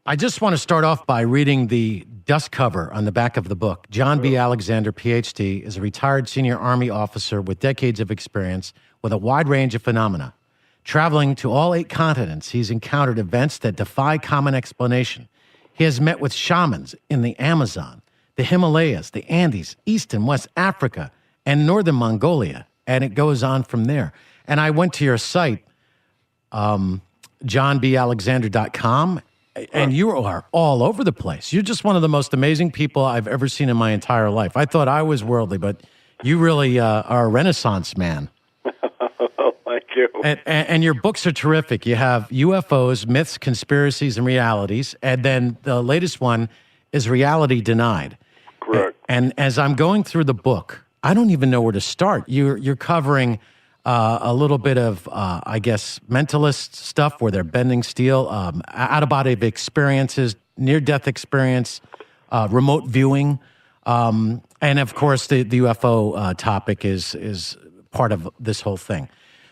I just want to start off by reading the dust cover on the back of the book. John B. Alexander, PhD, is a retired senior Army officer with decades of experience with a wide range of phenomena. Traveling to all 8 continents, he's encountered events that defy common explanation. He has met with shamans in the Amazon, the Himalayas, the Andes, East and West Africa, and northern Mongolia, and it goes on from there. And I went to your site, johnbalexander.com, and you are all over the place. You're just one of the most amazing people I've ever seen in my entire life. I thought I was worldly, but you really are a Renaissance man. Thank you. And your books are terrific. You have UFOs, Myths, Conspiracies, and Realities. And then the latest one is Reality Denied. Correct. And as I'm going through the book, I don't even know where to start. You're covering a little bit of, I guess, mentalist stuff where they're bending steel, out-of-body experiences, near-death experience, remote viewing. And, of course, the UFO topic is part of this whole thing.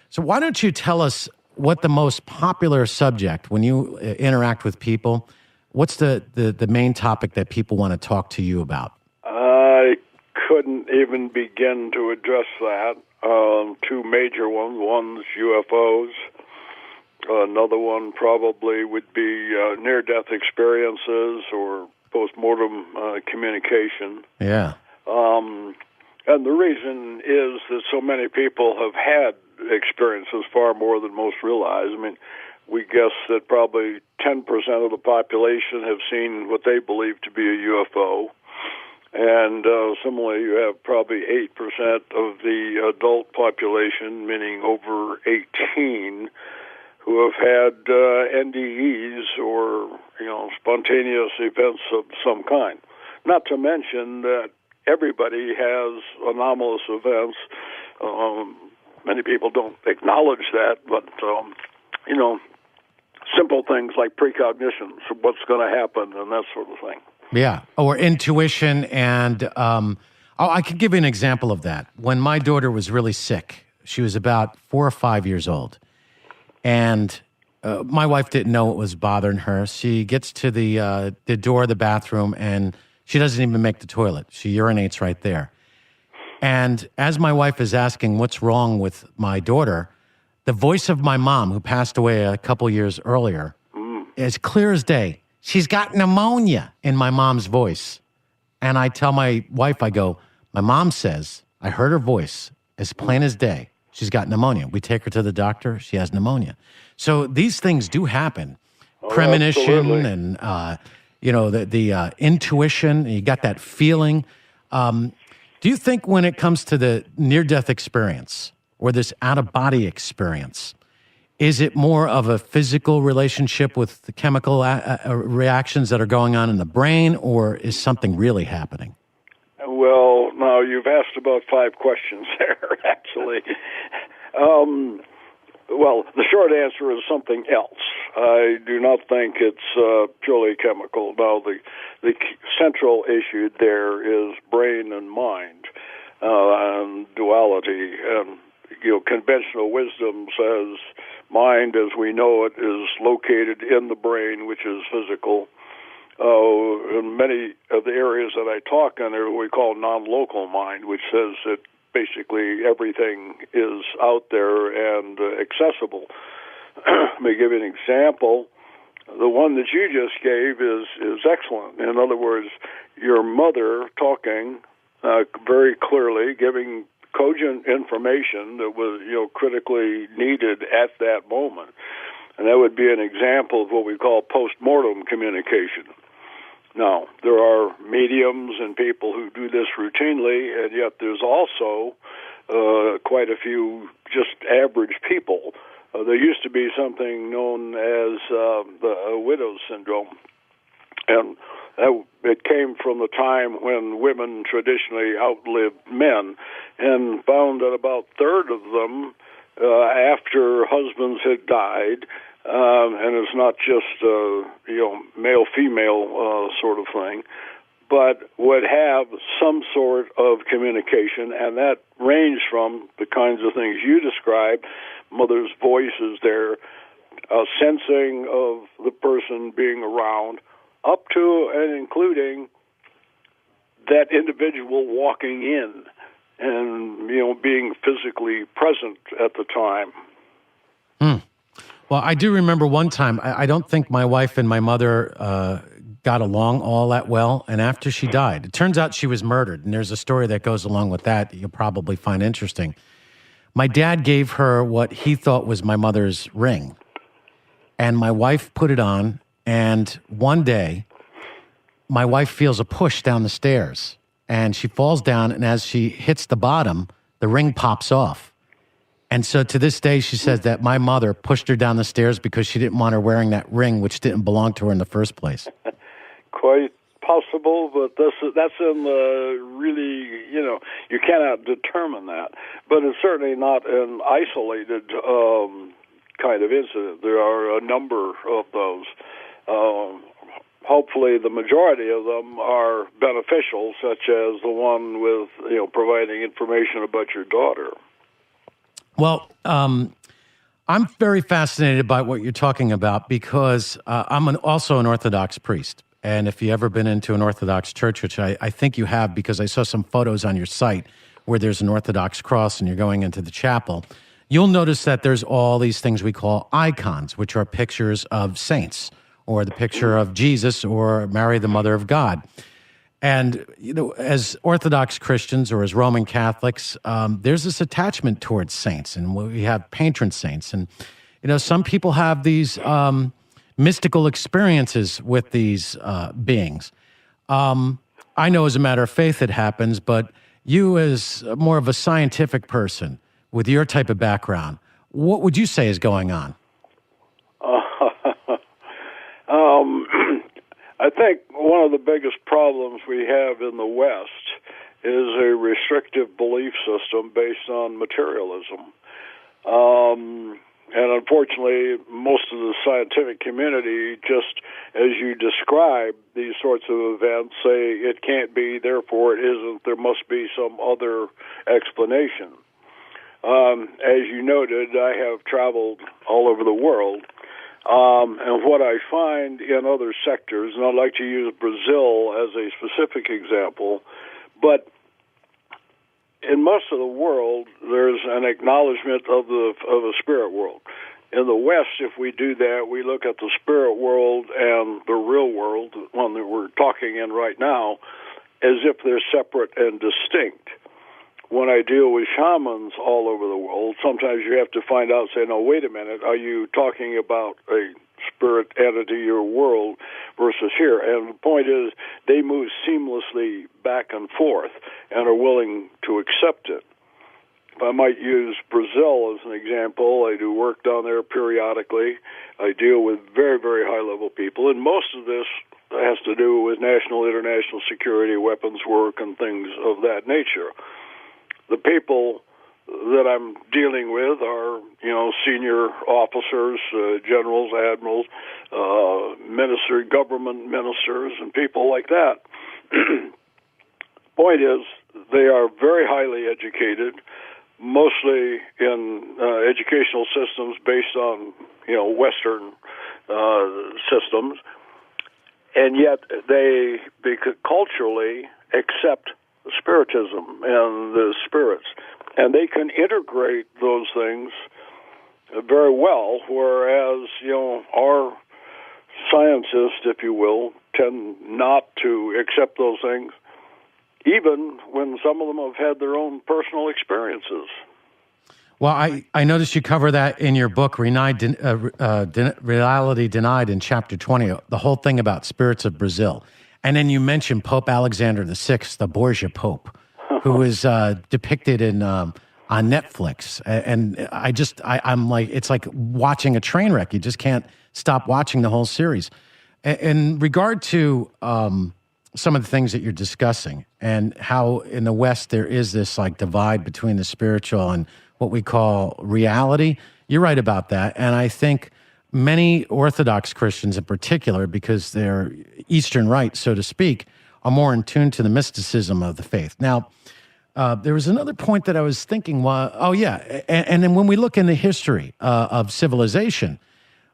So why don't you tell us what the most popular subject, when you interact with people, what's the main topic that people want to talk to you about? I couldn't even begin to address that. 2 major ones. One's UFOs. Another one probably would be near-death experiences or post-mortem communication. Yeah. And the reason is that so many people have had experiences, far more than most realize. I mean, we guess that probably 10% of the population have seen what they believe to be a UFO. And similarly, you have probably 8% of the adult population, meaning over 18, who have had NDEs or, spontaneous events of some kind. Not to mention that everybody has anomalous events. Many people don't acknowledge that, but, simple things like precognitions of what's going to happen and that sort of thing. Yeah, or intuition. And I could give you an example of that. When my daughter was really sick, she was about 4 or 5 years old, and my wife didn't know what was bothering her. She gets to the door of the bathroom, and she doesn't even make the toilet. She urinates right there. And as my wife is asking what's wrong with my daughter, the voice of my mom, who passed away a couple years earlier, is clear as day. She's got pneumonia in my mom's voice. And I tell my wife, I go, my mom says, I heard her voice as plain as day. She's got pneumonia. We take her to the doctor. She has pneumonia. So these things do happen. Premonition and, the intuition. You got that feeling. Do you think when it comes to the near-death experience or this out-of-body experience, is it more of a physical relationship with the chemical reactions that are going on in the brain, or is something really happening? Well, now you've asked about 5 questions there, actually. Well, the short answer is something else. I do not think it's purely chemical. Now, the central issue there is brain and mind and duality. And conventional wisdom says mind, as we know it, is located in the brain, which is physical. In many of the areas that I talk in are what we call non-local mind, which says that basically everything is out there and accessible. Let me give you an example. The one that you just gave is excellent. In other words, your mother talking very clearly, giving cogent information that was critically needed at that moment. And that would be an example of what we call post-mortem communication. Now, there are mediums and people who do this routinely, and yet there's also quite a few just average people. There used to be something known as the widow's syndrome, and it came from the time when women traditionally outlived men, and found that about a third of them, after husbands had died, and it's not just male-female sort of thing, but would have some sort of communication, and that ranged from the kinds of things you described. Mother's voice is there, sensing of the person being around, up to and including that individual walking in and, being physically present at the time. Well, I do remember one time, I don't think my wife and my mother got along all that well. And after she died, it turns out she was murdered. And there's a story that goes along with that you'll probably find interesting. My dad gave her what he thought was my mother's ring. And my wife put it on. And one day, my wife feels a push down the stairs. And she falls down. And as she hits the bottom, the ring pops off. And so to this day, she says that my mother pushed her down the stairs because she didn't want her wearing that ring, which didn't belong to her in the first place. Quite possible, but that's in the really, you cannot determine that. But it's certainly not an isolated kind of incident. There are a number of those. Hopefully the majority of them are beneficial, such as the one with, providing information about your daughter. Well, I'm very fascinated by what you're talking about because I'm also an Orthodox priest. And if you've ever been into an Orthodox church, which I think you have because I saw some photos on your site where there's an Orthodox cross and you're going into the chapel, you'll notice that there's all these things we call icons, which are pictures of saints or the picture of Jesus or Mary, the Mother of God. And, as Orthodox Christians or as Roman Catholics, there's this attachment towards saints, and we have patron saints. And, some people have these mystical experiences with these beings. I know as a matter of faith it happens, but you as more of a scientific person with your type of background, what would you say is going on? I think one of the biggest problems we have in the West is a restrictive belief system based on materialism. And unfortunately, most of the scientific community, just as you describe these sorts of events, say it can't be, therefore it isn't, there must be some other explanation. As you noted, I have traveled all over the world. And what I find in other sectors, and I'd like to use Brazil as a specific example, but in most of the world, there's an acknowledgement of a spirit world. In the West, if we do that, we look at the spirit world and the real world, the one that we're talking in right now, as if they're separate and distinct. When I deal with shamans all over the world, sometimes you have to find out, say, no, wait a minute, are you talking about a spirit entity or world versus here? And the point is, they move seamlessly back and forth and are willing to accept it. If I might use Brazil as an example, I do work down there periodically. I deal with very, very high-level people, and most of this has to do with national, international security, weapons work, and things of that nature. The people that I'm dealing with are, senior officers, generals, admirals, government ministers, and people like that. Point is, they are very highly educated, mostly in educational systems based on, Western systems, and yet they culturally accept spiritism and the spirits, and they can integrate those things very well, whereas, our scientists, if you will, tend not to accept those things, even when some of them have had their own personal experiences. Well, I noticed you cover that in your book, Reality Denied, in chapter 20, the whole thing about spirits of Brazil. And then you mentioned Pope Alexander VI, the Borgia Pope, who is depicted on Netflix. And I'm like, it's like watching a train wreck. You just can't stop watching the whole series. In regard to some of the things that you're discussing and how in the West there is this like divide between the spiritual and what we call reality, you're right about that. And I think many Orthodox Christians in particular, because they're Eastern Rite, so to speak, are more in tune to the mysticism of the faith. Now, there was another point that I was thinking, and then when we look in the history of civilization,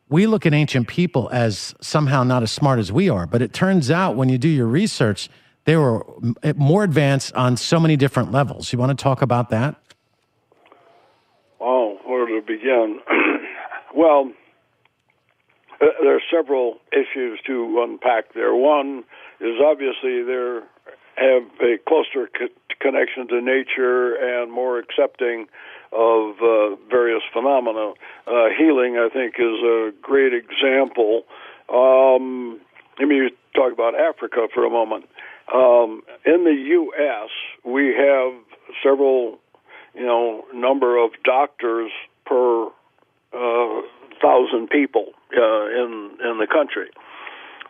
we look at ancient people as somehow not as smart as we are. But it turns out when you do your research, they were more advanced on so many different levels. You want to talk about that? Oh, where to begin? Well, there are several issues to unpack there. One is obviously they have a closer connection to nature and more accepting of various phenomena. Healing, I think, is a great example. Let me talk about Africa for a moment. In the U.S., we have several, number of doctors per 1,000 people in the country.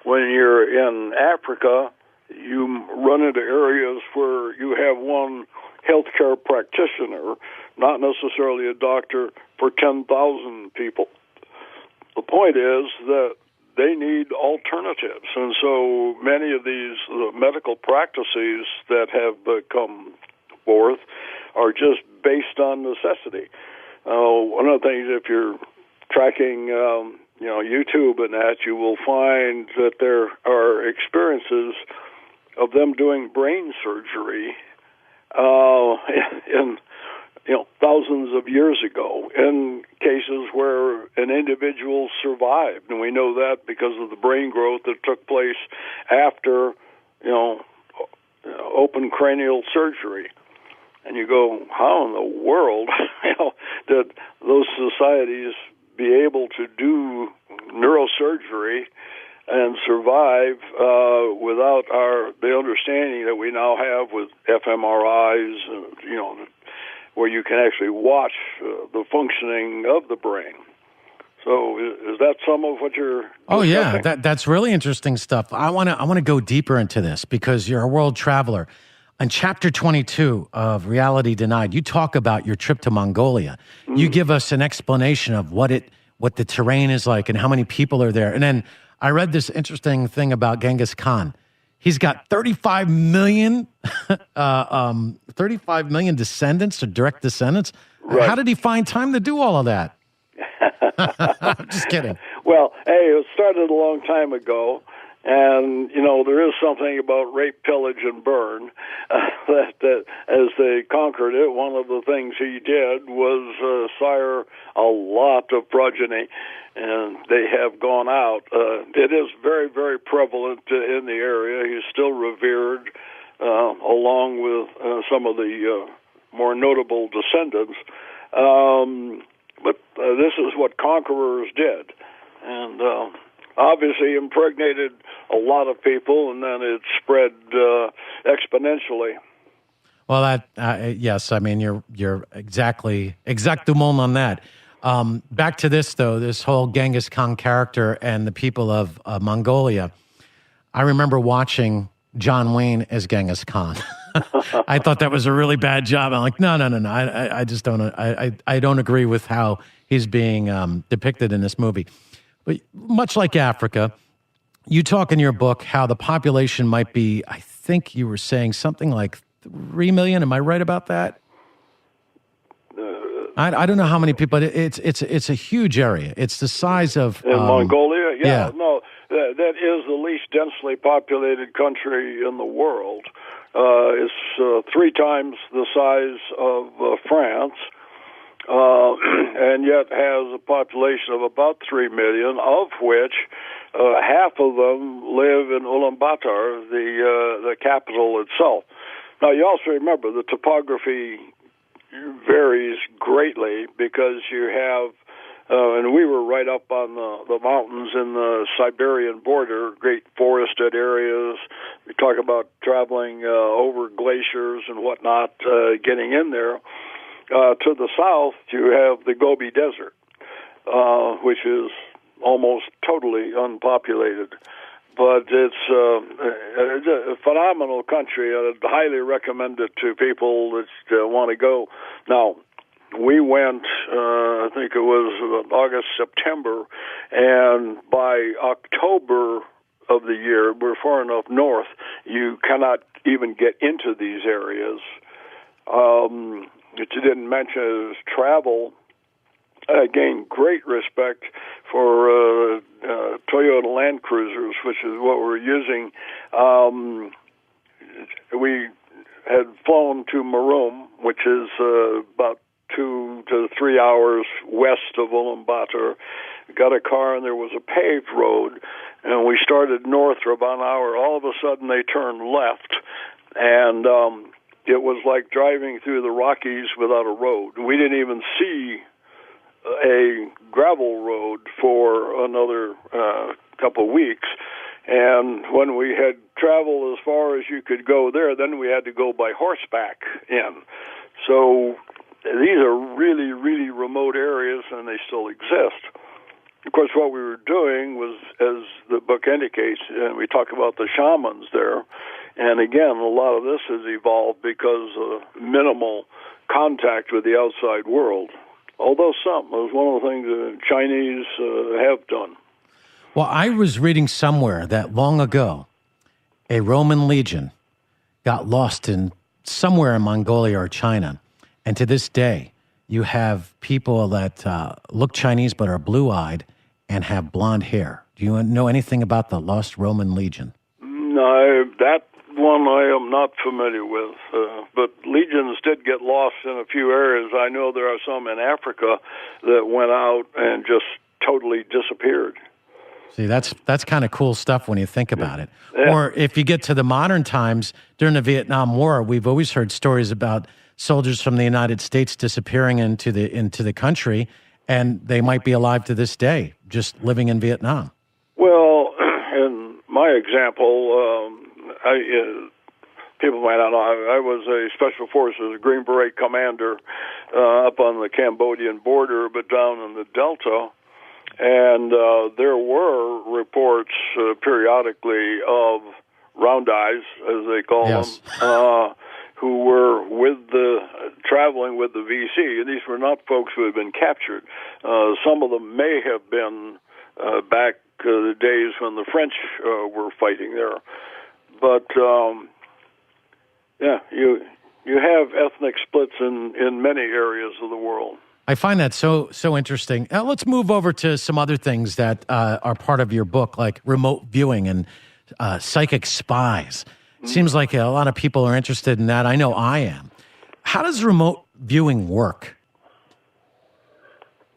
When you're in Africa, you run into areas where you have one healthcare practitioner, not necessarily a doctor, for 10,000 people. The point is that they need alternatives, and so many of these medical practices that have come forth are just based on necessity. One of the things, if you're tracking, YouTube and that, you will find that there are experiences of them doing brain surgery in thousands of years ago in cases where an individual survived, and we know that because of the brain growth that took place after open cranial surgery. And you go, how in the world did those societies be able to do neurosurgery and survive without the understanding that we now have with fMRIs, where you can actually watch the functioning of the brain. So is that some of what you're discussing? Oh yeah, that's really interesting stuff. I want to go deeper into this because you're a world traveler. In chapter 22 of Reality Denied, you talk about your trip to Mongolia. You give us an explanation of what the terrain is like and how many people are there. And then I read this interesting thing about Genghis Khan. He's got 35 million descendants or direct descendants. Right. How did he find time to do all of that? I'm just kidding. Well, hey, it started a long time ago. And, there is something about rape, pillage, and burn that as they conquered it, one of the things he did was sire a lot of progeny, and they have gone out. It is very, very prevalent in the area. He's still revered along with some of the more notable descendants. But this is what conquerors did. And obviously impregnated a lot of people, and then it spread exponentially. Well, yes, I mean you're exactement on that. Back to this though, this whole Genghis Khan character and the people of Mongolia. I remember watching John Wayne as Genghis Khan. I thought that was a really bad job. I'm like, no. I just don't. I don't agree with how he's being depicted in this movie. But much like Africa, you talk in your book how the population might be, I think you were saying something like 3 million. Am I right about that? I don't know how many people, but it's a huge area. It's the size of... In Mongolia? Yeah. No, that is the least densely populated country in the world. It's 3 times the size of France. And yet has a population of about 3 million, of which half of them live in Ulaanbaatar, the capital itself. Now, you also remember the topography varies greatly because you have, and we were right up on the mountains in the Siberian border, great forested areas. We talk about traveling over glaciers and whatnot, getting in there. To the south, you have the Gobi Desert, which is almost totally unpopulated. But it's a phenomenal country. I'd highly recommend it to people that want to go. Now, we went, I think it was August, September, and by October of the year, we're far enough north, you cannot even get into these areas. What you didn't mention is travel. I gained great respect Toyota Land Cruisers, which is what we're using. We had flown to Maroom, which is about 2 to 3 hours west of Ulaanbaatar. Got a car, and there was a paved road, and we started north for about an hour. All of a sudden, they turned left, and it was like driving through the Rockies without a road. We didn't even see a gravel road for another couple of weeks. And when we had traveled as far as you could go there, then we had to go by horseback in. So these are really, really remote areas, and they still exist. Of course, what we were doing was, as the book indicates, and we talk about the shamans there, and again, a lot of this has evolved because of minimal contact with the outside world. Although some, it was one of the things the Chinese have done. Well, I was reading somewhere that long ago, a Roman legion got lost in somewhere in Mongolia or China. And to this day, you have people that look Chinese but are blue-eyed and have blonde hair. Do you know anything about the lost Roman legion? No, that one I am not familiar with. But legions did get lost in a few areas. I know there are some in Africa that went out and just totally disappeared. See, that's kind of cool stuff when you think about it. Yeah. Or if you get to the modern times, during the Vietnam War, we've always heard stories about soldiers from the United States disappearing into the country, and they might be alive to this day, just living in Vietnam. Well, in my example, people might not know, I was a Special Forces, a Green Beret commander up on the Cambodian border, but down in the Delta. And there were reports periodically of round eyes, as they call Yes. them, who were traveling with the VC. And these were not folks who had been captured. Some of them may have been back the days when the French were fighting there. But yeah, you have ethnic splits in many areas of the world. I find that so interesting. Let's move over to some other things that are part of your book, like remote viewing and psychic spies. Seems like a lot of people are interested in that. I know I am. How does remote viewing work?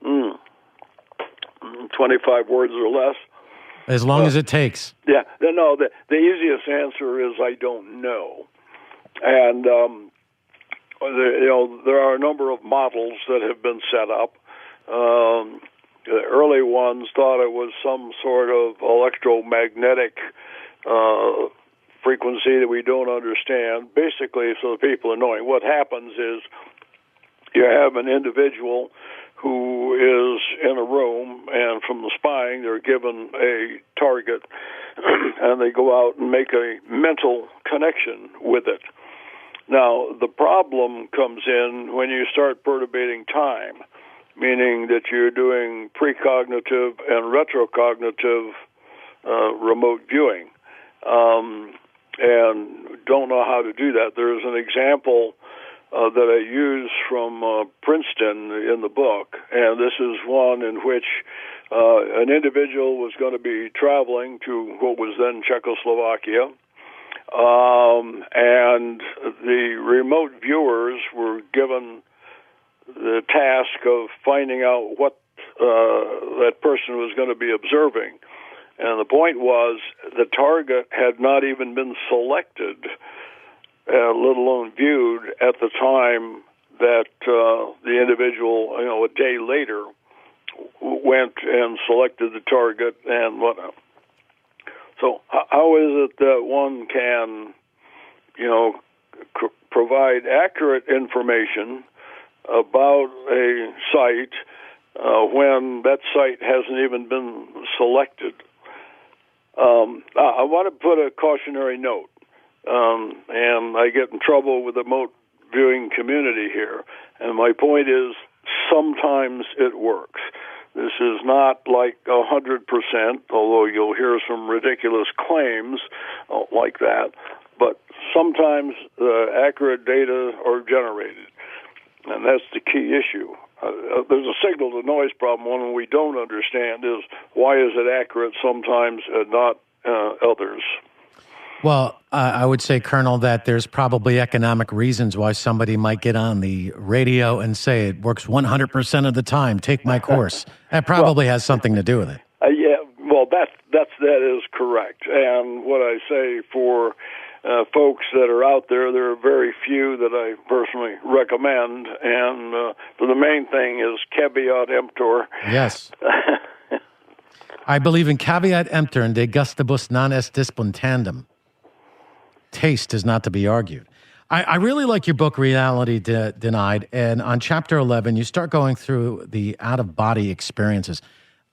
25 words or less. As long as it takes. Yeah, no. The easiest answer is I don't know, and there are a number of models that have been set up. The early ones thought it was some sort of electromagnetic frequency that we don't understand. Basically, so the people are knowing, what happens is you have an individual who is in a room, and from the spying, they're given a target, and they go out and make a mental connection with it. Now, the problem comes in when you start perturbating time, meaning that you're doing precognitive and retrocognitive remote viewing, and don't know how to do that. There's an example that I use from Princeton in the book, and this is one in which an individual was going to be traveling to what was then Czechoslovakia, and the remote viewers were given the task of finding out what that person was going to be observing. And the point was the target had not even been selected, let alone viewed, at the time that the individual, a day later, went and selected the target and whatnot. So how is it that one can, provide accurate information about a site when that site hasn't even been selected? I want to put a cautionary note, and I get in trouble with the remote viewing community here, and my point is sometimes it works. This is not like 100%, although you'll hear some ridiculous claims like that, but sometimes accurate data are generated, and that's the key issue. there's a signal-to-noise problem. One we don't understand is why is it accurate sometimes and not others? Well, I would say, Colonel, that there's probably economic reasons why somebody might get on the radio and say it works 100% of the time. Take my course. That probably has something to do with it. Yeah, well, that is correct. And what I say for folks that are out there, there are very few that I personally recommend. And the main thing is caveat emptor. Yes. I believe in caveat emptor and de gustibus non est disputandum. Taste is not to be argued. I really like your book, Reality Denied. And on chapter 11, you start going through the out-of-body experiences.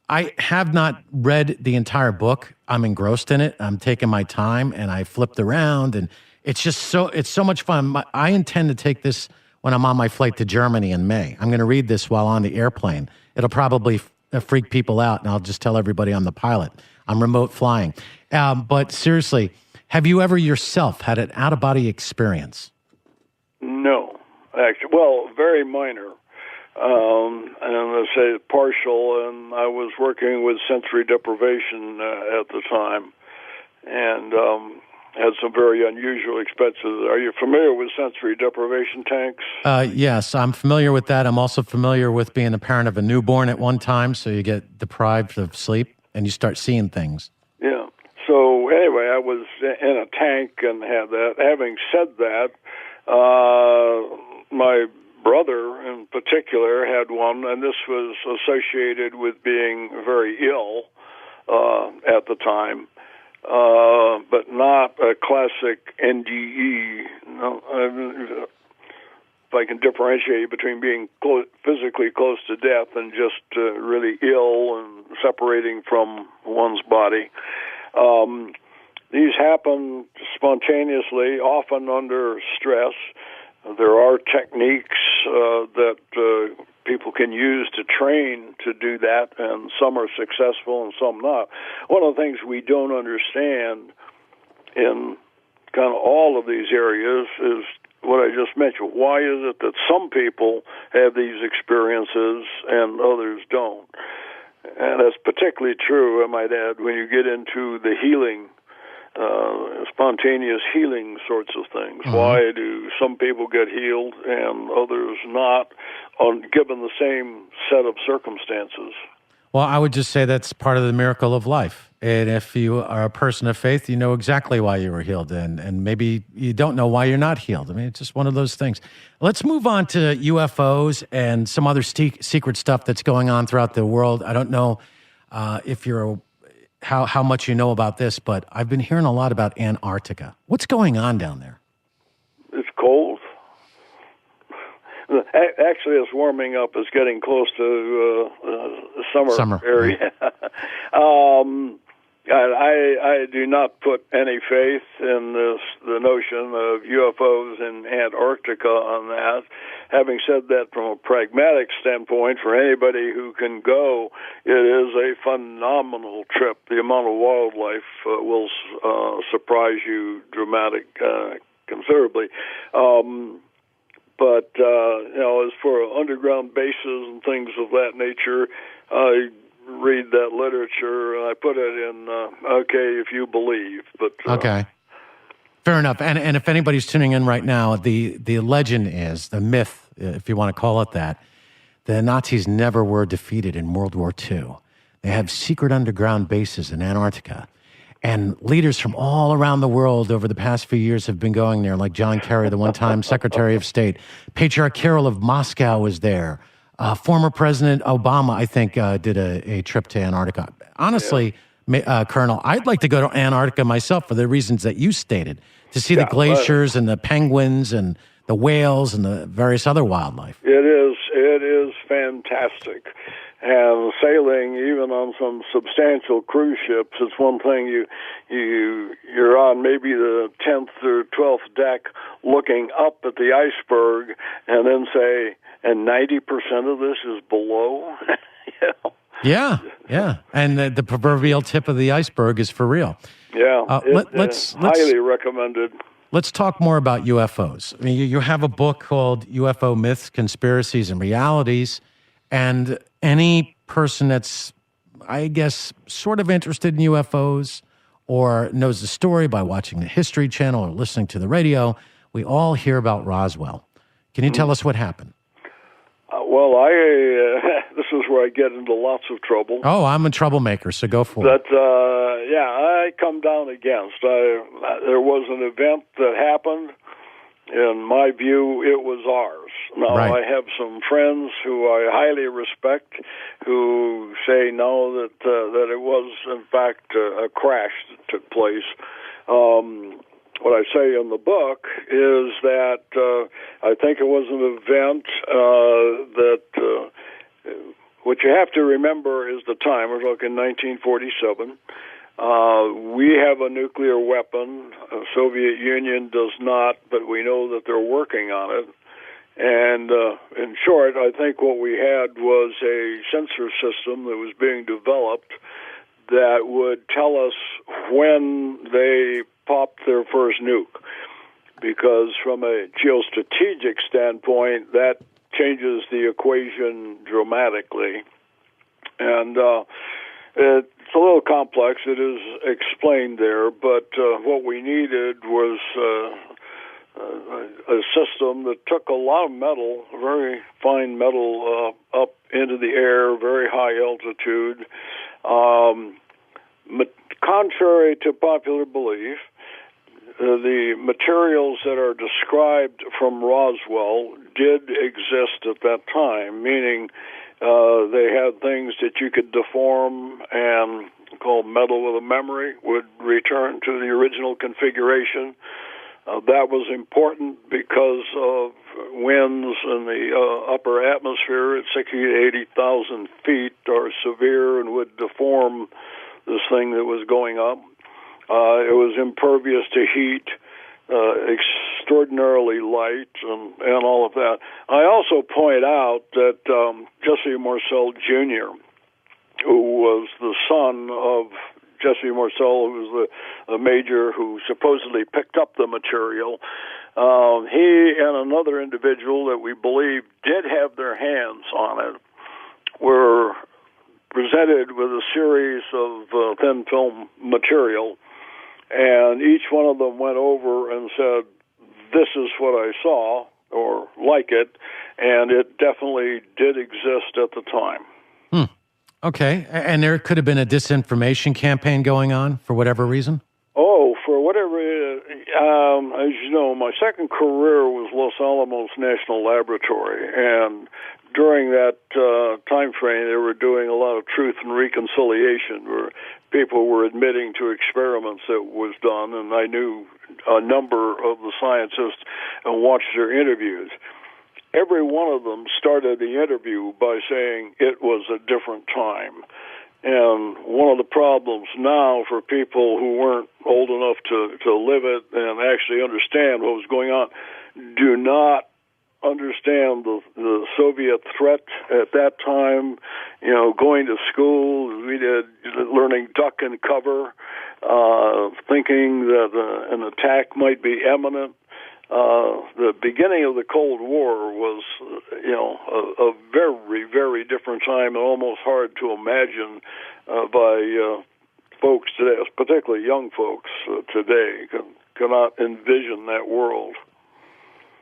I have not read the entire book. I'm engrossed in it. I'm taking my time, and I flipped around, and it's so much fun. I intend to take this when I'm on my flight to Germany in May. I'm going to read this while on the airplane. It'll probably freak people out, and I'll just tell everybody I'm the pilot. I'm remote flying. But seriously, have you ever yourself had an out-of-body experience? No, actually. Well, very minor. And I say partial, and I was working with sensory deprivation at the time, and had some very unusual experiences. Are you familiar with sensory deprivation tanks? Yes, I'm familiar with that. I'm also familiar with being the parent of a newborn at one time, so you get deprived of sleep, and you start seeing things. Yeah. So anyway, I was in a tank and had that. Having said that, my brother in particular had one, and this was associated with being very ill at the time, but not a classic NDE. No, if I can differentiate between being physically close to death and just really ill and separating from one's body. These happen spontaneously, often under stress. There are techniques that people can use to train to do that, and some are successful and some not. One of the things we don't understand in kind of all of these areas is what I just mentioned. Why is it that some people have these experiences and others don't? And that's particularly true, I might add, when you get into the healing, spontaneous healing sorts of things. Mm-hmm. Why do some people get healed and others not, given the same set of circumstances? Well, I would just say that's part of the miracle of life. And if you are a person of faith, you know exactly why you were healed. And maybe you don't know why you're not healed. I mean, it's just one of those things. Let's move on to UFOs and some other secret stuff that's going on throughout the world. I don't know if you're how much you know about this, but I've been hearing a lot about Antarctica. What's going on down there? It's cold. Actually, it's warming up. It's getting close to summer area. I do not put any faith in the notion of UFOs in Antarctica on that. Having said that, from a pragmatic standpoint, for anybody who can go, it is a phenomenal trip. The amount of wildlife will surprise you considerably. But as for underground bases and things of that nature, I read that literature, and I put it in, okay, if you believe. But okay. Fair enough. And if anybody's tuning in right now, the legend is, the myth, if you want to call it that, the Nazis never were defeated in World War II. They have secret underground bases in Antarctica. And leaders from all around the world over the past few years have been going there, like John Kerry, the one-time Secretary of State. Patriarch Kirill of Moscow was there. Former President Obama, I think, did a trip to Antarctica. Honestly, Colonel, I'd like to go to Antarctica myself for the reasons that you stated, to see the glaciers and the penguins and the whales and the various other wildlife. It is fantastic. And sailing, even on some substantial cruise ships, it's one thing you're on maybe the 10th or 12th deck looking up at the iceberg and then say, and 90% of this is below. Yeah. And the proverbial tip of the iceberg is for real. Yeah, let's highly recommended. Let's talk more about UFOs. I mean, you have a book called UFO Myths, Conspiracies, and Realities. And any person that's, I guess, sort of interested in UFOs or knows the story by watching the History Channel or listening to the radio, we all hear about Roswell. Can you tell us what happened? Well, this is where I get into lots of trouble. Oh, I'm a troublemaker, so go for it. But, I come down against. There was an event that happened. In my view, it was ours. Now, Right. I have some friends who I highly respect who say no, that it was, in fact, a crash that took place. What I say in the book is that I think it was an event that what you have to remember is the time. We're talking 1947. We have a nuclear weapon. The Soviet Union does not, but we know that they're working on it. And in short, I think what we had was a sensor system that was being developed that would tell us when they popped their first nuke. Because from a geostrategic standpoint, that changes the equation dramatically. And it's a little complex. It is explained there, but what we needed was a system that took a lot of metal, very fine metal, up into the air, very high altitude. Contrary to popular belief, the materials that are described from Roswell did exist at that time, meaning they had things that you could deform and called metal with a memory would return to the original configuration. That was important because of winds in the upper atmosphere at 60 to 80,000 feet are severe and would deform this thing that was going up. It was impervious to heat, extraordinarily light, and all of that. I also point out that Jesse Marcel Jr., who was the son of Jesse Marcel, who was the major who supposedly picked up the material, he and another individual that we believe did have their hands on it were presented with a series of thin film material. And each one of them went over and said, this is what I saw, or like it, and it definitely did exist at the time. Okay. And there could have been a disinformation campaign going on for whatever reason? Oh, for whatever, as you know, my second career was Los Alamos National Laboratory, and during that time frame, they were doing a lot of truth and reconciliation, where people were admitting to experiments that was done, and I knew a number of the scientists and watched their interviews. Every one of them started the interview by saying it was a different time. And one of the problems now for people who weren't old enough to live it and actually understand what was going on, do not understand the Soviet threat at that time. You know, going to school, we did learning duck and cover, thinking that an attack might be imminent. The beginning of the Cold War was, a very, very different time, and almost hard to imagine by folks today, particularly young folks today, cannot envision that world.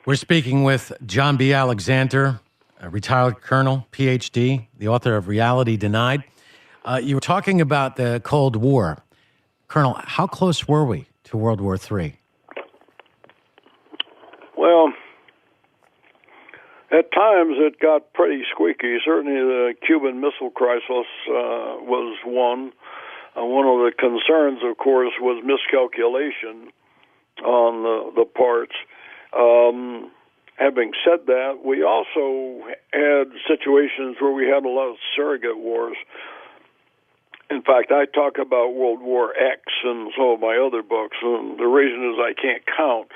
We're speaking with John B. Alexander, a retired colonel, PhD, the author of Reality Denied. You were talking about the Cold War. Colonel, how close were we to World War III? Well, at times it got pretty squeaky. Certainly the Cuban Missile Crisis was one. One of the concerns, of course, was miscalculation on the parts. Having said that, we also had situations where we had a lot of surrogate wars. In fact, I talk about World War X in some of my other books, and the reason is I can't count,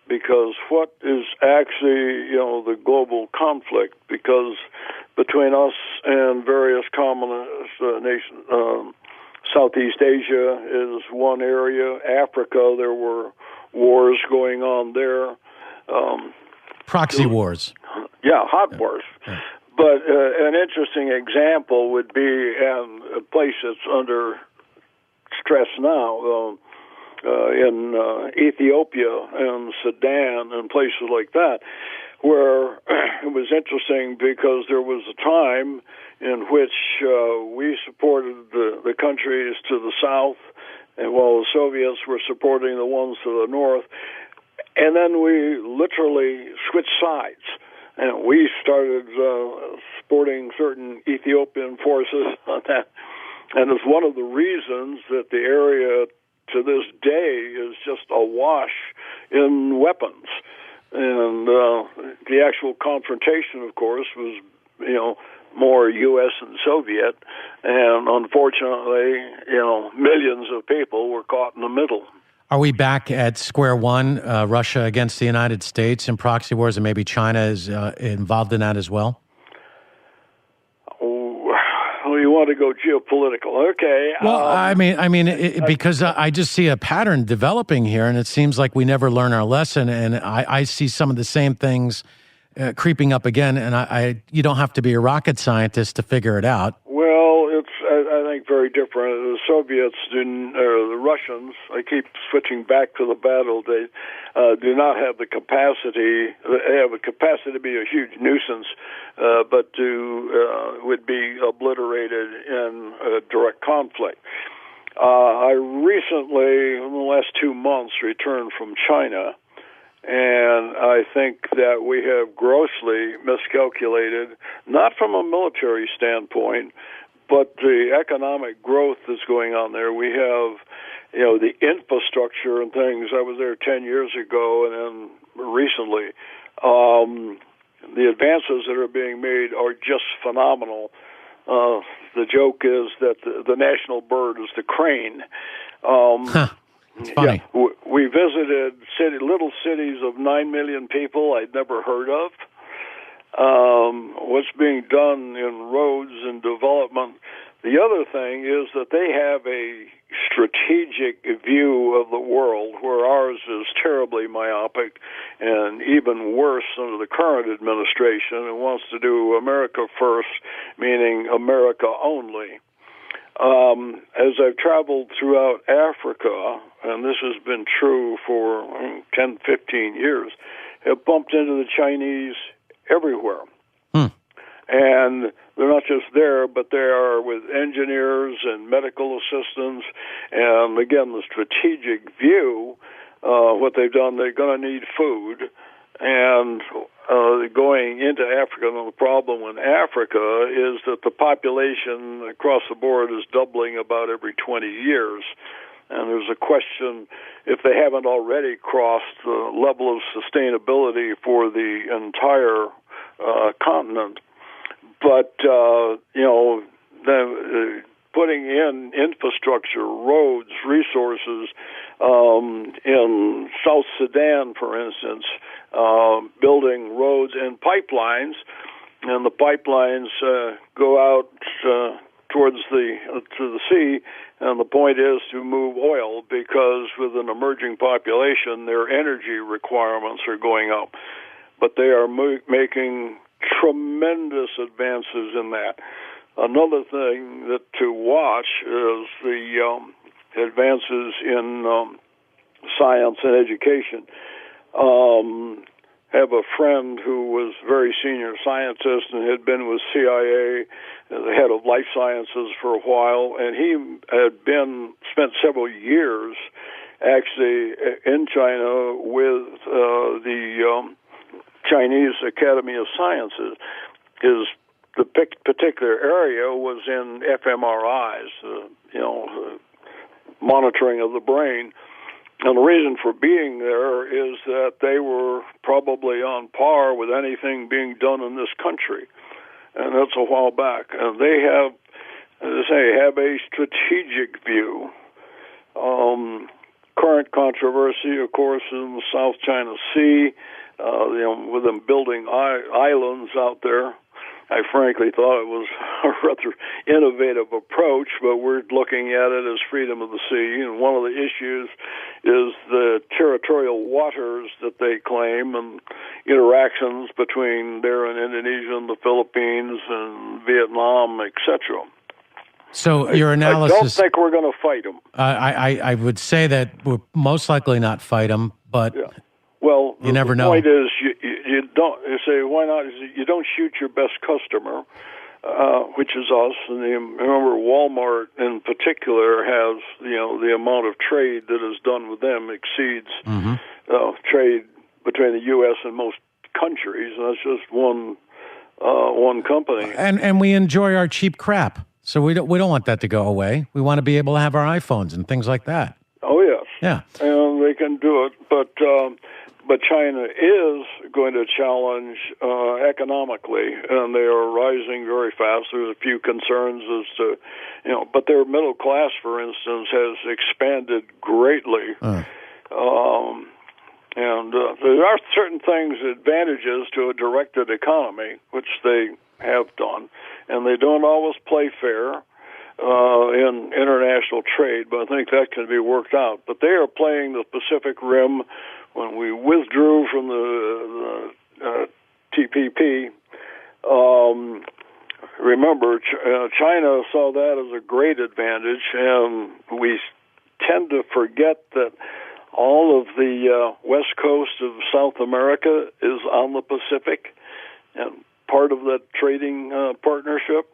because what is actually, the global conflict? Because between us and various communist nations, Southeast Asia is one area. Africa, there were wars going on there. Proxy wars. Yeah, hot wars. Yeah. But an interesting example would be a place that's under stress now in Ethiopia and Sudan and places like that, where it was interesting because there was a time in which we supported the countries to the south, and while the Soviets were supporting the ones to the north. And then we literally switched sides. And we started supporting certain Ethiopian forces on that. And it's one of the reasons that the area to this day is just awash in weapons. And the actual confrontation, of course, was, more U.S. and Soviet. And unfortunately, millions of people were caught in the middle. Are we back at square one, Russia against the United States in proxy wars, and maybe China is involved in that as well? Oh, you want to go geopolitical? Okay. Well, because I just see a pattern developing here, and it seems like we never learn our lesson, and I see some of the same things creeping up again, and you don't have to be a rocket scientist to figure it out. Well, it's, I think, very different. The Soviets, or the Russians, I keep switching back to the battle, they do not have the capacity. They have a capacity to be a huge nuisance, but would be obliterated in direct conflict. I recently, in the last 2 months, returned from China, and I think that we have grossly miscalculated, not from a military standpoint, but the economic growth that's going on there. We have, the infrastructure and things. I was there 10 years ago, and then recently, the advances that are being made are just phenomenal. The joke is that the national bird is the crane. It's funny. Yeah, we visited little cities of 9 million people I'd never heard of. What's being done in roads and development. The other thing is that they have a strategic view of the world, where ours is terribly myopic and even worse under the current administration, and wants to do America first, meaning America only. As I've traveled throughout Africa, and this has been true for 10, 15 years, have bumped into the Chinese everywhere. And they're not just there, but they are with engineers and medical assistants. And again, the strategic view, what they've done, they're going to need food. And going into Africa, and the problem in Africa is that the population across the board is doubling about every 20 years. And there's a question if they haven't already crossed the level of sustainability for the entire continent. But, putting in infrastructure, roads, resources, in South Sudan, for instance, building roads and pipelines, and the pipelines go out towards to the sea, and the point is to move oil, because with an emerging population, their energy requirements are going up. But they are making tremendous advances in that. Another thing that to watch is the advances in science and education. Have a friend who was very senior scientist and had been with CIA, the head of life sciences for a while, and he had spent several years actually in China with the Chinese Academy of Sciences. The particular area was in fMRIs, monitoring of the brain. And the reason for being there is that they were probably on par with anything being done in this country. And that's a while back. And they have, as I say, have a strategic view. Current controversy, of course, in the South China Sea, with them building islands out there. I frankly thought it was a rather innovative approach, but we're looking at it as freedom of the sea. And one of the issues is the territorial waters that they claim. And, interactions between there and Indonesia and the Philippines and Vietnam, etc. So your analysis... I don't think we're going to fight them. I would say that we'll most likely not fight them, but well, you never know. The point is, you don't. You say, why not? You don't shoot your best customer, which is us. And remember, Walmart in particular has, the amount of trade that is done with them exceeds trade between the U.S. and most countries, and that's just one company. And we enjoy our cheap crap, so we don't want that to go away. We want to be able to have our iPhones and things like that. Oh yes, yeah, and they can do it, but China is going to challenge economically, and they are rising very fast. There's a few concerns as to, but their middle class, for instance, has expanded greatly. And there are certain things, advantages to a directed economy, which they have done, and they don't always play fair in international trade, but I think that can be worked out. But they are playing the Pacific Rim. When we withdrew from the TPP, remember, China saw that as a great advantage, and we tend to forget that all of the west coast of South America is on the Pacific and part of that trading partnership.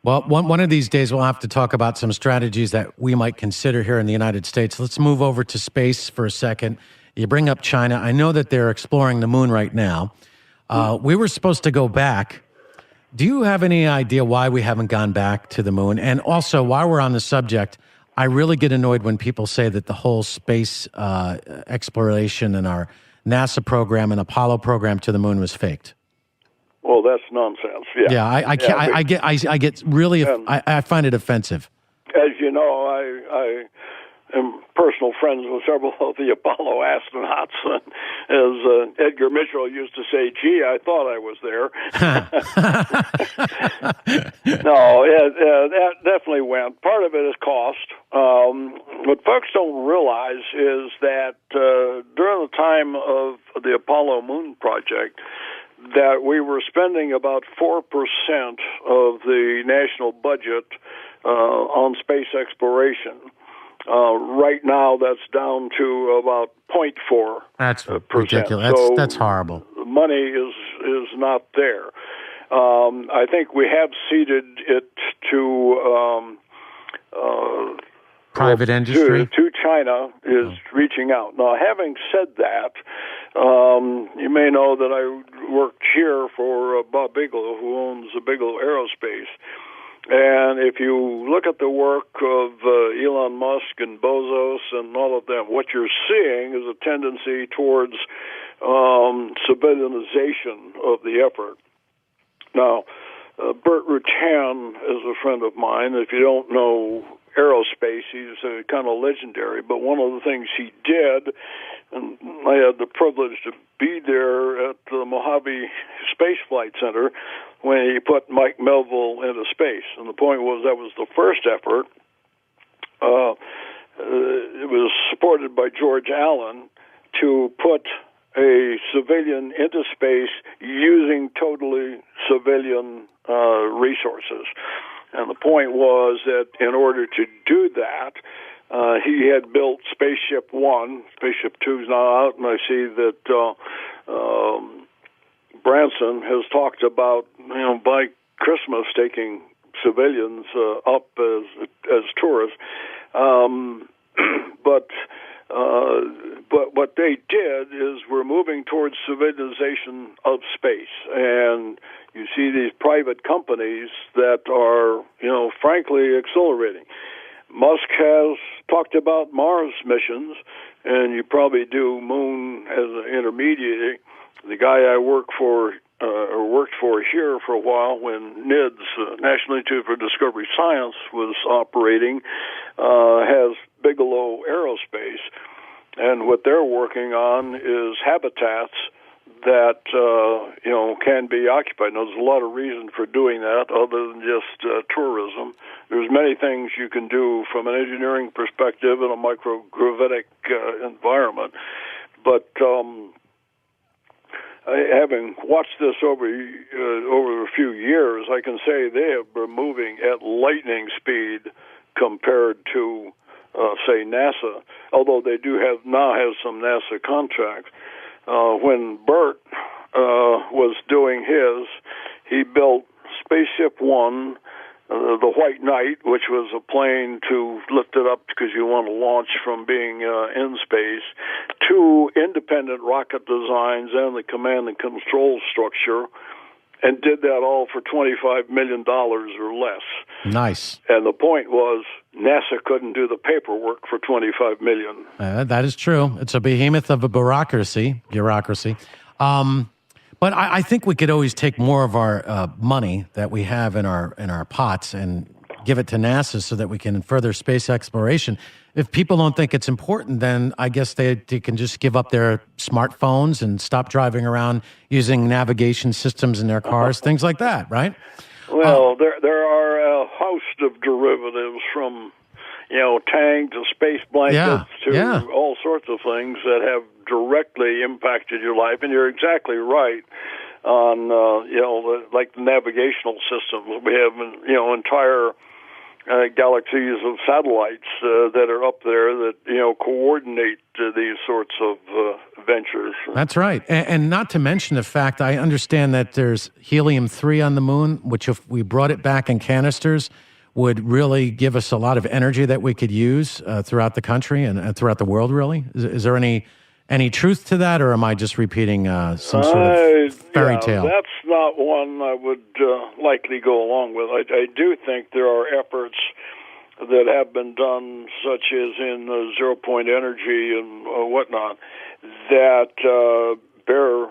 Well, one of these days we'll have to talk about some strategies that we might consider here in the United States. Let's move over to space for a second. You bring up China. I know that they're exploring the moon right now. We were supposed to go back. Do you have any idea why we haven't gone back to the moon? And also, while we're on the subject, I really get annoyed when people say that the whole space exploration and our NASA program and Apollo program to the moon was faked. Well, that's nonsense. Yeah, I get really, I find it offensive. As you know, I am personal friends with several of the Apollo astronauts. As Edgar Mitchell used to say, "Gee, I thought I was there." No, that definitely went. Part of it is cost. What folks don't realize is that during the time of the Apollo moon project, that we were spending about 4% of the national budget on space exploration. Right now, that's down to about 0.4%. That's ridiculous. That's horrible. The money is not there. I think we have ceded it to private industry. To China is reaching out. Now, having said that, you may know that I worked here for Bob Bigelow, who owns Bigelow Aerospace. And if you look at the work of Elon Musk and Bezos and all of them, what you're seeing is a tendency towards civilianization of the effort. Now, Burt Rutan is a friend of mine. If you don't know aerospace, he's kind of legendary. But one of the things he did, and I had the privilege to be there at the Mojave Space Flight Center when he put Mike Melville into space. And the point was that was the first effort. It was supported by George Allen to put a civilian into space using totally civilian resources. And the point was that in order to do that, he had built Spaceship One. Spaceship Two is now out, and I see that Branson has talked about, by Christmas taking civilians up as tourists. But what they did is we're moving towards civilization of space, and you see these private companies that are, frankly accelerating. Musk has talked about Mars missions, and you probably do Moon as an intermediary. The guy I worked for here for a while when NIDS, National Institute for Discovery Science, was operating, has Bigelow Aerospace. And what they're working on is habitats that, can be occupied. Now, there's a lot of reason for doing that other than just tourism. There's many things you can do from an engineering perspective in a microgravitic environment. But having watched this over a few years, I can say they have been moving at lightning speed compared to, say, NASA. Although they do now have some NASA contracts. When Bert was doing his, he built Spaceship One, the White Knight, which was a plane to lift it up because you want to launch from being in space, 2 independent rocket designs and the command and control structure, and did that all for $25 million or less. Nice. And the point was NASA couldn't do the paperwork for $25 million. That is true. It's a behemoth of a bureaucracy. But I think we could always take more of our money that we have in our pots and give it to NASA so that we can further space exploration. If people don't think it's important, then I guess they can just give up their smartphones and stop driving around using navigation systems in their cars, things like that, right? Well, there are a host of derivatives from, Tang to space blankets to all sorts of things that have directly impacted your life. And you're exactly right on, like the navigational systems. We have, entire galaxies of satellites that are up there that, coordinate these sorts of ventures. That's right. And not to mention the fact, I understand that there's helium-3 on the moon, which if we brought it back in canisters, would really give us a lot of energy that we could use throughout the country and throughout the world, really. Is there any truth to that, or am I just repeating some sort of fairy tale? That's not one I would likely go along with. I do think there are efforts that have been done, such as in zero-point energy and whatnot, that bear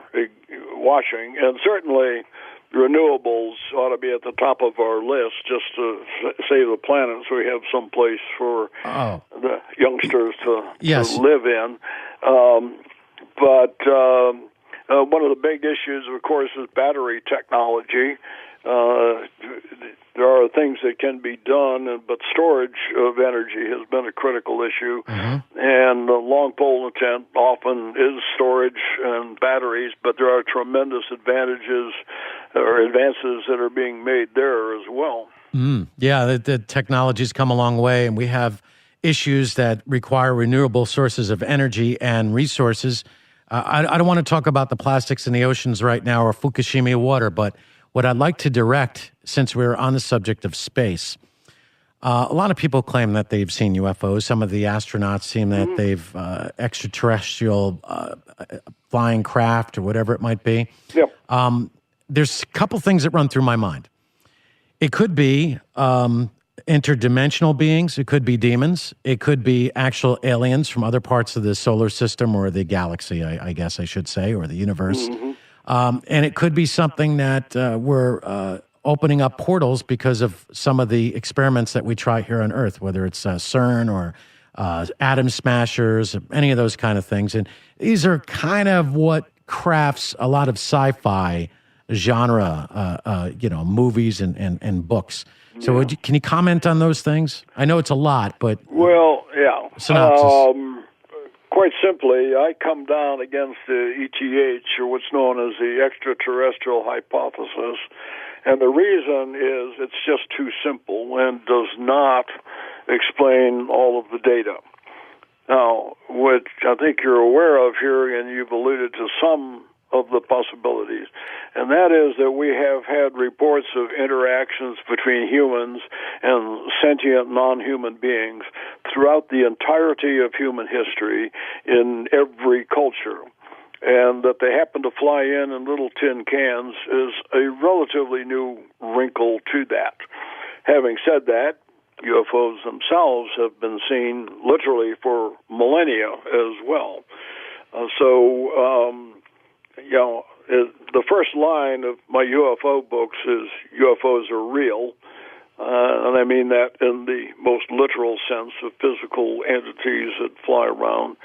watching. And certainly renewables ought to be at the top of our list just to save the planet so we have some place for the youngsters to live in. But one of the big issues, of course, is battery technology. There are things that can be done, but storage of energy has been a critical issue. Mm-hmm. And the long pole intent often is storage and batteries, but there are tremendous advantages or advances that are being made there as well. Yeah, the technology's come a long way, and we have issues that require renewable sources of energy and resources. I don't want to talk about the plastics in the oceans right now or Fukushima water, but what I'd like to direct, since we're on the subject of space, a lot of people claim that they've seen UFOs. Some of the astronauts seem that they've extraterrestrial flying craft or whatever it might be. Yep. There's a couple things that run through my mind. It could be interdimensional beings. It could be demons. It could be actual aliens from other parts of the solar system or the galaxy, I guess I should say, or the universe. Mm-hmm. And it could be something that we're opening up portals because of some of the experiments that we try here on Earth, whether it's CERN or atom smashers, any of those kind of things. And these are kind of what crafts a lot of sci-fi genre, movies and books. So can you comment on those things? I know it's a lot, but... Well, yeah. Synopsis. Quite simply, I come down against the ETH, or what's known as the extraterrestrial hypothesis, and the reason is it's just too simple and does not explain all of the data. Now, which I think you're aware of here, and you've alluded to some of the possibilities, and that is that we have had reports of interactions between humans and sentient non-human beings throughout the entirety of human history in every culture. And that they happen to fly in little tin cans is a relatively new wrinkle to that. Having said that, UFOs themselves have been seen literally for millennia as well. The first line of my UFO books is UFOs are real, and I mean that in the most literal sense of physical entities that fly around.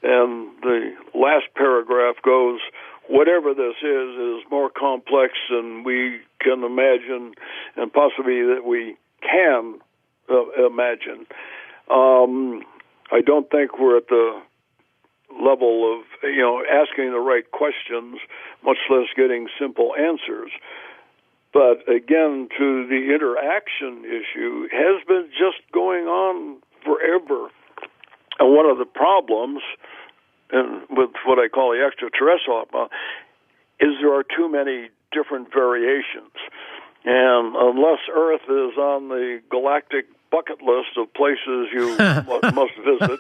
And the last paragraph goes, whatever this is more complex than we can imagine, and possibly that we can imagine. I don't think we're at the level of, asking the right questions, much less getting simple answers. But again, to the interaction issue, has been just going on forever. And one of the problems with what I call the extraterrestrial is there are too many different variations. And unless Earth is on the galactic bucket list of places you must visit,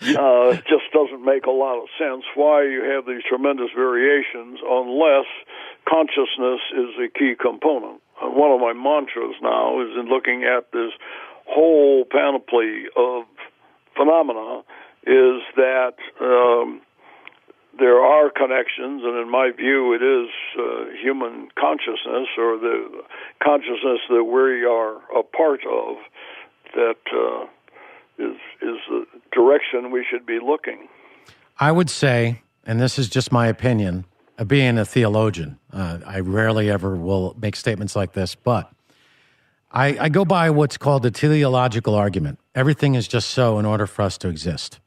it just doesn't make a lot of sense why you have these tremendous variations unless consciousness is a key component. One of my mantras now is in looking at this whole panoply of phenomena is that there are connections, and in my view it is human consciousness, or the consciousness that we are a part of, that is the direction we should be looking. I would say, and this is just my opinion, being a theologian, I rarely ever will make statements like this, but I go by what's called the teleological argument. Everything is just so in order for us to exist.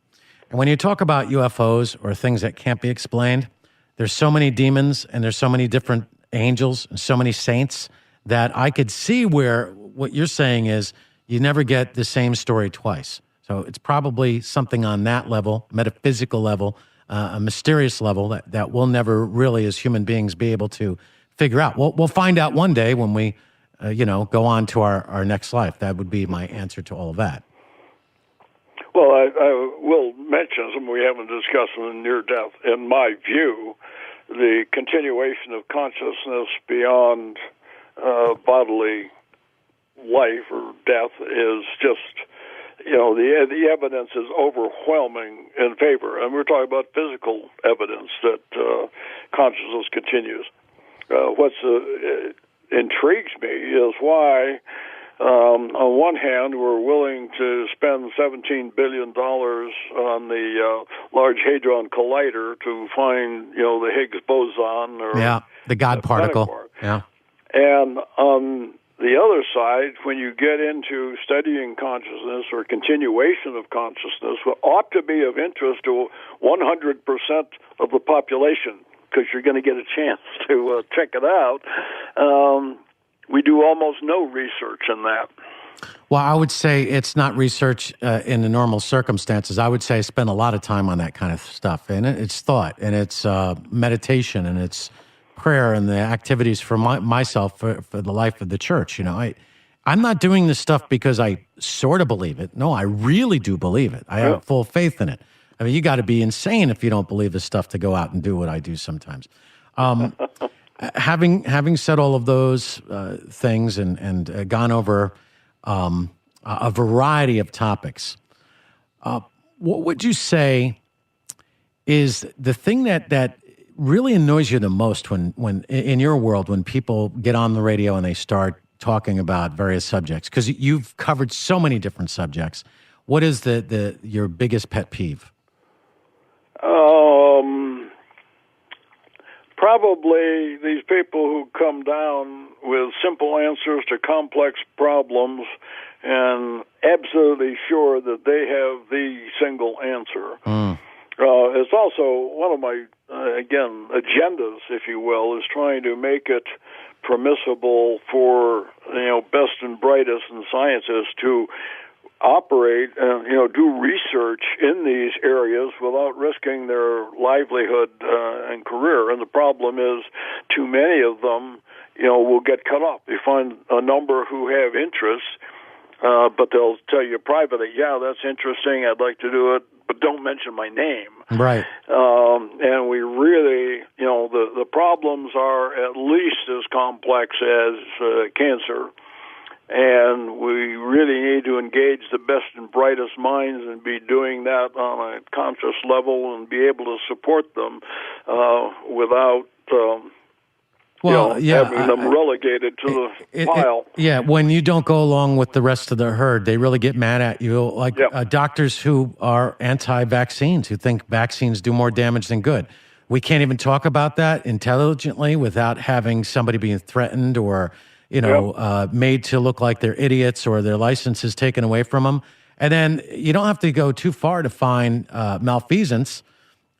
And when you talk about UFOs or things that can't be explained, there's so many demons and there's so many different angels and so many saints that I could see where what you're saying is you never get the same story twice. So it's probably something on that level, metaphysical level, a mysterious level that we'll never really as human beings be able to figure out. We'll find out one day when we, go on to our next life. That would be my answer to all of that. Well, I will mention something we haven't discussed in near death. In my view, the continuation of consciousness beyond bodily life or death is just, the evidence is overwhelming in favor. And we're talking about physical evidence that consciousness continues. What intrigues me is why, on one hand, we're willing to spend $17 billion on the Large Hadron Collider to find, the Higgs boson, or the God particle. Yeah. And on the other side, when you get into studying consciousness or continuation of consciousness, what ought to be of interest to 100% of the population, because you're going to get a chance to check it out, we do almost no research in that. Well, I would say it's not research in the normal circumstances. I would say I spend a lot of time on that kind of stuff. And it's thought, and it's meditation, and it's prayer, and the activities for myself, for the life of the church. I'm not doing this stuff because I sort of believe it. No, I really do believe it. I have full faith in it. I mean, you got to be insane if you don't believe this stuff to go out and do what I do sometimes. Having said all of those things and gone over a variety of topics, what would you say is the thing that really annoys you the most when in your world when people get on the radio and they start talking about various subjects? Because you've covered so many different subjects. What is your biggest pet peeve? Probably these people who come down with simple answers to complex problems and absolutely sure that they have the single answer. It's also one of my, agendas, if you will, is trying to make it permissible for, best and brightest in scientists to operate and, do research in these areas without risking their livelihood and career. And the problem is too many of them, will get cut off. You find a number who have interests, but they'll tell you privately, yeah, that's interesting, I'd like to do it, but don't mention my name. Right. And we really, the problems are at least as complex as cancer. And we really need to engage the best and brightest minds and be doing that on a conscious level and be able to support them without having them relegated to the pile. When you don't go along with the rest of the herd, they really get mad at you. Like doctors who are anti-vaccines, who think vaccines do more damage than good. We can't even talk about that intelligently without having somebody being threatened or made to look like they're idiots or their licenses taken away from them. And then you don't have to go too far to find malfeasance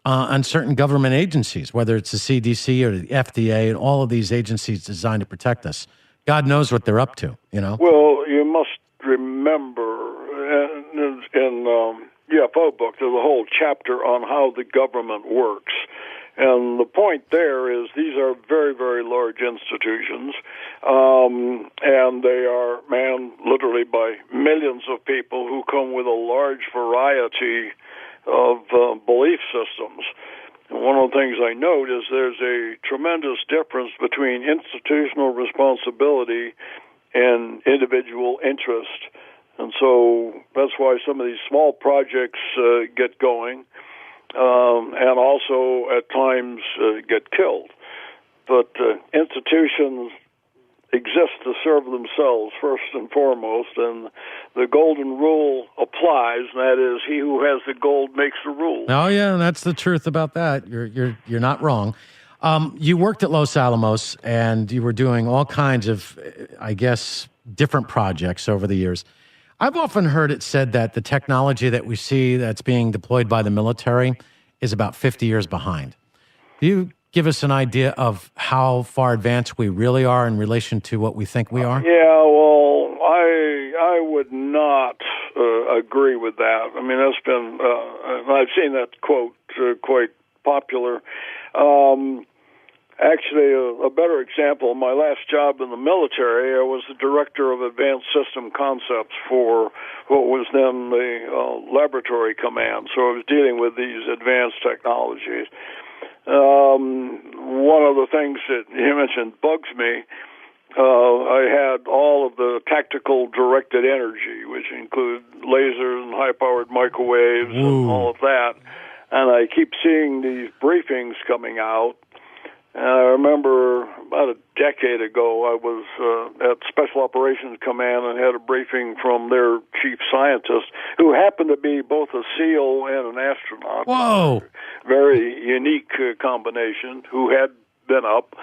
on certain government agencies, whether it's the CDC or the FDA, and all of these agencies designed to protect us. God knows what they're up to, you know? Well, you must remember in UFO book, there's a whole chapter on how the government works. And the point there is these are very, very large institutions, and they are manned literally by millions of people who come with a large variety of belief systems. And one of the things I note is there's a tremendous difference between institutional responsibility and individual interest. And so that's why some of these small projects get going. And also at times get killed. But institutions exist to serve themselves first and foremost, and the golden rule applies, and that is, he who has the gold makes the rules. Oh yeah, that's the truth about that. You're not wrong. You worked at Los Alamos, and you were doing all kinds of, I guess, different projects over the years. I've often heard it said that the technology that we see that's being deployed by the military is about 50 years behind. Do you give us an idea of how far advanced we really are in relation to what we think we are? Yeah, well, I would not agree with that. I mean, that's been, I've seen that quote quite popular. Actually, a better example, my last job in the military, I was the director of advanced system concepts for what was then the laboratory command. So I was dealing with these advanced technologies. One of the things that you mentioned bugs me, I had all of the tactical directed energy, which include lasers and high-powered microwaves and all of that. And I keep seeing these briefings coming out. And I remember about a decade ago, I was at Special Operations Command and had a briefing from their chief scientist, who happened to be both a SEAL and an astronaut. Whoa! Very unique combination, who had been up.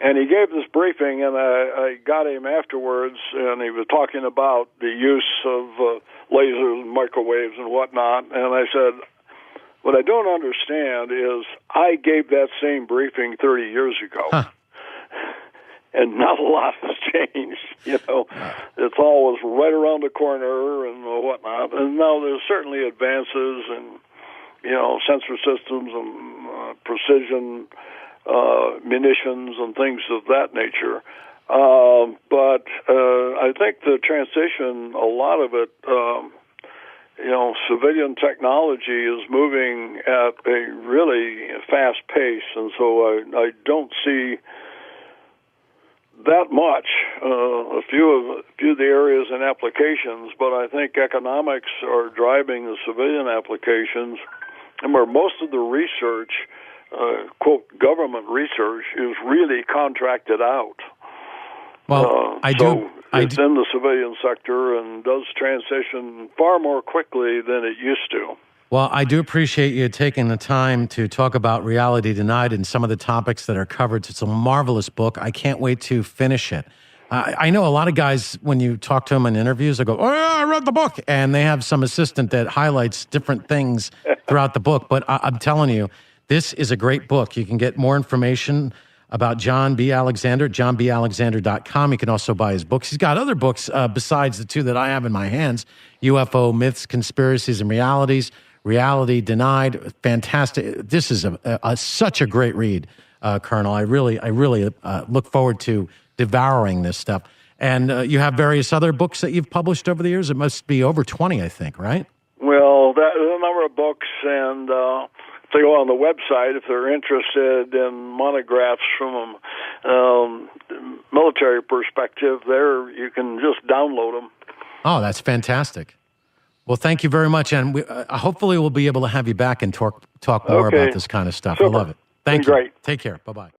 And he gave this briefing, and I got him afterwards, and he was talking about the use of lasers and microwaves and whatnot. And I said, what I don't understand is I gave that same briefing 30 years ago, and not a lot has changed. You know, it's always right around the corner and whatnot. And now there's certainly advances in, you know, sensor systems and precision munitions and things of that nature. But I think the transition, a lot of it, you know, civilian technology is moving at a really fast pace, and so I don't see that much. A few of the areas and applications, but I think economics are driving the civilian applications, and where most of the research, quote, government research, is really contracted out. Well, It's in the civilian sector and does transition far more quickly than it used to. Well, I do appreciate you taking the time to talk about Reality Denied and some of the topics that are covered. It's a marvelous book. I can't wait to finish it. I know a lot of guys, when you talk to them in interviews, they go, oh, yeah, I read the book. And they have some assistant that highlights different things throughout the book. But I'm telling you, this is a great book. You can get more information about John B. Alexander, johnbalexander.com. You can also buy his books. He's got other books besides the two that I have in my hands, UFO Myths, Conspiracies, and Realities, Reality Denied. Fantastic. This is such a great read, Colonel. I really look forward to devouring this stuff. And you have various other books that you've published over the years. It must be over 20, I think, right? Well, there's a number of books, and if they go on the website, if they're interested in monographs from a military perspective, there you can just download them. Oh, that's fantastic. Well, thank you very much, and hopefully we'll be able to have you back and talk more about this kind of stuff. Super. I love it. Thank you. Great. Take care. Bye-bye.